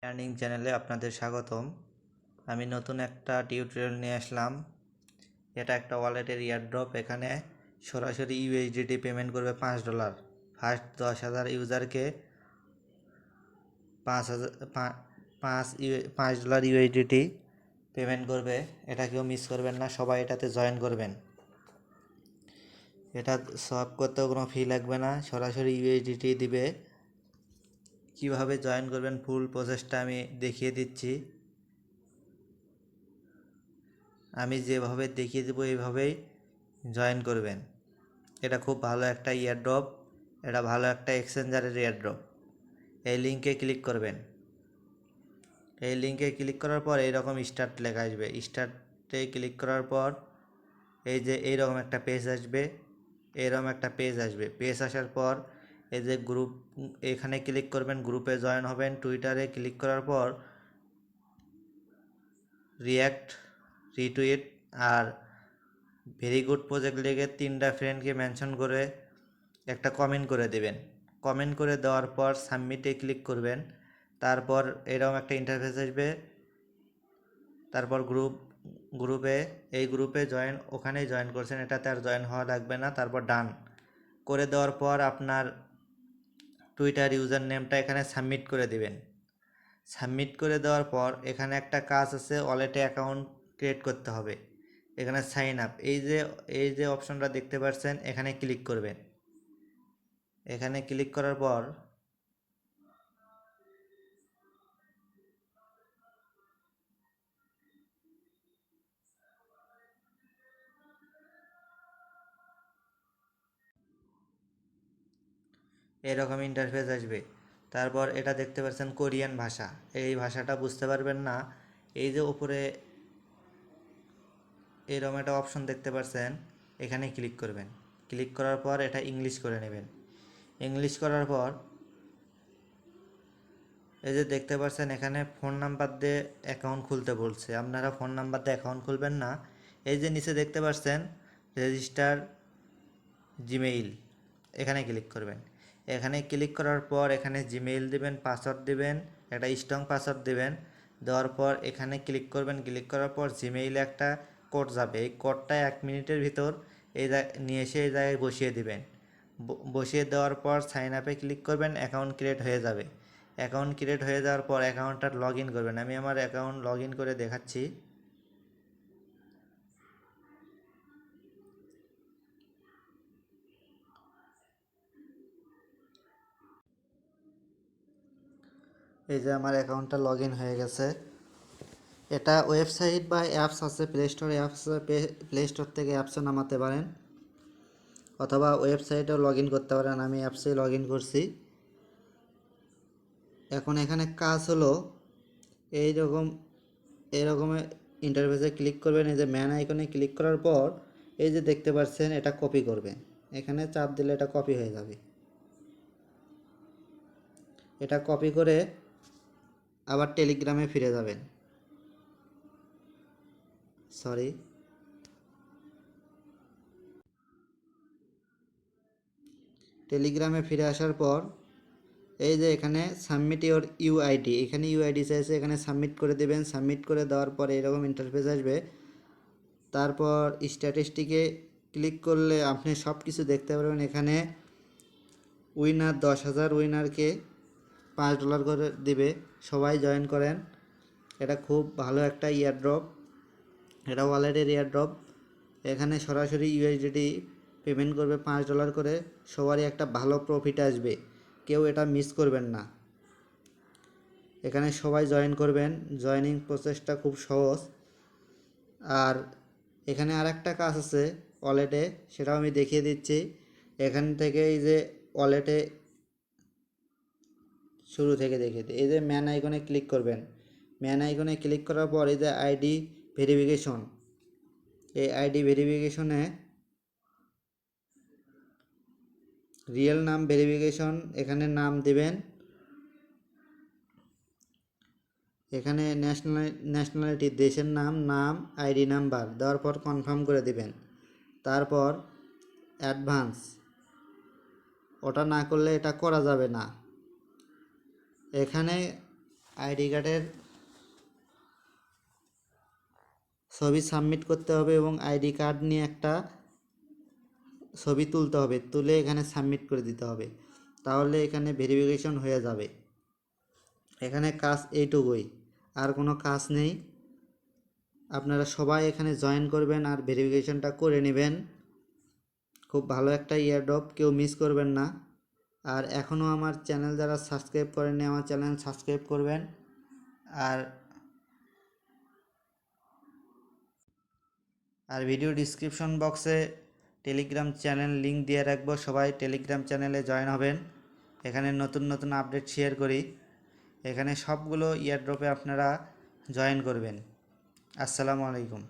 Earning চ্যানেলে আপনাদের স্বাগতম। আমি নতুন একটা টিউটোরিয়াল নিয়ে আসলাম। এটা একটা ওয়ালেটের এয়ারড্রপ। এখানে সরাসরি ইউএসডিটি পেমেন্ট করবে $5। ফার্স্ট 10,000 ইউজারকে $5 ইউএসডিটি পেমেন্ট করবে। এটা কেউ মিস করবেন না, সবাই এটাতে জয়েন করবেন। এটা সব করতেও কোনো ফি লাগবে না, সরাসরি ইউএসডিটি দিবে। কিভাবে জয়েন করবেন ফুল প্রসেসটা আমি দেখিয়ে দিচ্ছি। আমি যেভাবে দেখিয়ে দেবো এইভাবেই জয়েন করবেন। এটা খুব ভালো একটা এয়ারড্রপ, এটা ভালো একটা এক্সচেঞ্জারের এয়ারড্রপ। এই লিঙ্কে ক্লিক করবেন। এই লিঙ্কে ক্লিক করার পর এইরকম স্টার্ট লেখা আসবে। স্টার্টে ক্লিক করার পর এই যে এইরকম একটা পেজ আসবে, এরকম একটা পেজ আসবে। পেজ আসার পর এই যে গ্রুপ, এখানে ক্লিক করবেন, গ্রুপে জয়েন হবেন। টুইটারে ক্লিক করার পর react, retweet are very good project লিখে 3টা ফ্রেন্ডকে মেনশন করে একটা কমেন্ট করে দেবেন। কমেন্ট করে দেওয়ার পর সাবমিটে ক্লিক করবেন। তারপর এরকম একটা ইন্টারফেস আসবে। তারপর এই গ্রুপে জয়েন, ওখানেই জয়েন করছেন, এটাতে আর জয়েন হওয়া লাগবে না। তারপর ডান করে দেওয়ার পর আপনার টুইটার ইউজার নেমটা এখানে সাবমিট করে দিবেন। সাবমিট করে দেওয়ার পর এখানে একটা কাজ আছে, ওয়ালেটে অ্যাকাউন্ট ক্রিয়েট করতে হবে। এখানে সাইন আপ, এই যে অপশনটা দেখতে পাচ্ছেন, এখানে ক্লিক করবেন। এখানে ক্লিক করার পর এরকম ইন্টারফেস আসবে। তারপর এটা দেখতে পাচ্ছেন কোরিয়ান ভাষা, এই ভাষাটা বুঝতে পারবেন না। এই যে উপরে এরকম একটা অপশন দেখতে পাচ্ছেন, এখানে ক্লিক করবেন। ক্লিক করার পর এটা ইংলিশ করে নেবেন। ইংলিশ করার পর এই যে দেখতে পাচ্ছেন এখানে ফোন নাম্বার দিয়ে অ্যাকাউন্ট খুলতে বলছে। আপনারা ফোন নাম্বার দিয়ে অ্যাকাউন্ট খুলবেন না। এই যে নিচে দেখতে পাচ্ছেন রেজিস্টার জিমেইল, এখানে ক্লিক করবেন। এখানে ক্লিক করার পর এখানে জিমেইল দিবেন, পাসওয়ার্ড দিবেন, একটা স্ট্রং পাসওয়ার্ড দিবেন। দেওয়ার পর এখানে ক্লিক করবেন। ক্লিক করার পর জিমেইলে একটা কোড যাবে, এই কোডটা 1 মিনিটের ভিতর নিয়ে এসে এই জায়গায় বসিয়ে দিবেন। বসিয়ে দেওয়ার পর সাইন আপে ক্লিক করবেন, অ্যাকাউন্ট ক্রিয়েট হয়ে যাবে। অ্যাকাউন্ট ক্রিয়েট হয়ে যাওয়ার পর অ্যাকাউন্টটা লগ ইন করবেন। আমি আমার অ্যাকাউন্ট লগ ইন করে দেখাচ্ছি। এই যে আমার অ্যাকাউন্টটা লগ ইন হয়ে গেছে। এটা ওয়েবসাইট বা অ্যাপস আছে, প্লে স্টোরে অ্যাপস, প্লে স্টোর থেকে অ্যাপসও নামাতে পারেন, অথবা ওয়েবসাইটেও লগ ইন করতে পারেন। আমি অ্যাপসে লগ ইন করছি। এখন এখানে কাজ হলো এইরকম, এরকমের ইন্টারফেসে ক্লিক করবেন। এই যে ম্যান আইকনে ক্লিক করার পর এই যে দেখতে পাচ্ছেন, এটা কপি করবেন। এখানে চাপ দিলে এটা কপি হয়ে যাবে। এটা কপি করে আবার টেলিগ্রামে ফিরে যাবেন। সরি, টেলিগ্রামে ফিরে আসার পর এই যে এখানে সাবমিট ইওর ইউআইডি, এখানে ইউআইডি চাইছে, এখানে সাবমিট করে দেবেন। সাবমিট করে দেওয়ার পর এরকম ইন্টারফেস আসবে। তারপর স্ট্যাটিস্টিকে ক্লিক করলে আপনি সব কিছু দেখতে পারবেন। এখানে উইনার 10,000 উইনারকে $5 করে দিবে। সবাই জয়েন করেন। এটা খুব ভালো একটা ইয়ারড্রপ, এটা ওয়ালেটের ইয়ারড্রপ। এখানে সরাসরি ইউএসডিটি পেমেন্ট করবে $5 করে। সবারই একটা ভালো প্রফিট আসবে, কেউ এটা মিস করবেন না। এখানে সবাই জয়েন করবেন। জয়েনিং প্রসেসটা খুব সহজ। আর এখানে আর একটা কাজ আছে ওয়ালেটে, সেটাও আমি দেখিয়ে দিচ্ছি। এখান থেকে এই যে ওয়ালেটে শুরু থেকে দেখিয়ে দিই। এই যে ম্যান আইকনে ক্লিক করবেন। ম্যান আইকনে ক্লিক করার পর এই যে আইডি ভেরিফিকেশন, এই আইডি ভেরিফিকেশনে রিয়েল নাম ভেরিফিকেশন, এখানে নাম দিবেন। এখানে ন্যাশনালিটি, দেশের নাম, আইডি নাম্বার দেওয়ার পর কনফার্ম করে দিবেন। তারপর অ্যাডভান্স, ওটা না করলে এটা করা যাবে না। এখানে আইডি কার্ডের ছবি সাবমিট করতে হবে এবং আইডি কার্ড নিয়ে একটা ছবি তুলতে হবে, তুলে এখানে সাবমিট করে দিতে হবে, তাহলে এখানে ভেরিফিকেশন হয়ে যাবে। এখানে কাজ এইটুকুই, আর কোনো কাজ নেই। আপনারা সবাই এখানে জয়েন করবেন আর ভেরিফিকেশনটা করে নেবেন। খুব ভালো একটা এয়ারড্রপ, কেউ মিস করবেন না। আর এখনও আমার চ্যানেল যারা সাবস্ক্রাইব করেননি, আমার চ্যানেল সাবস্ক্রাইব করবেন। আর আর ভিডিও ডিসক্রিপশন বক্সে টেলিগ্রাম চ্যানেল লিংক দিয়ে রাখবো, সবাই টেলিগ্রাম চ্যানেলে জয়েন হবেন। এখানে নতুন নতুন আপডেট শেয়ার করি, এখানে সবগুলো এয়ারড্রপে আপনারা জয়েন করবেন। আসসালামু আলাইকুম।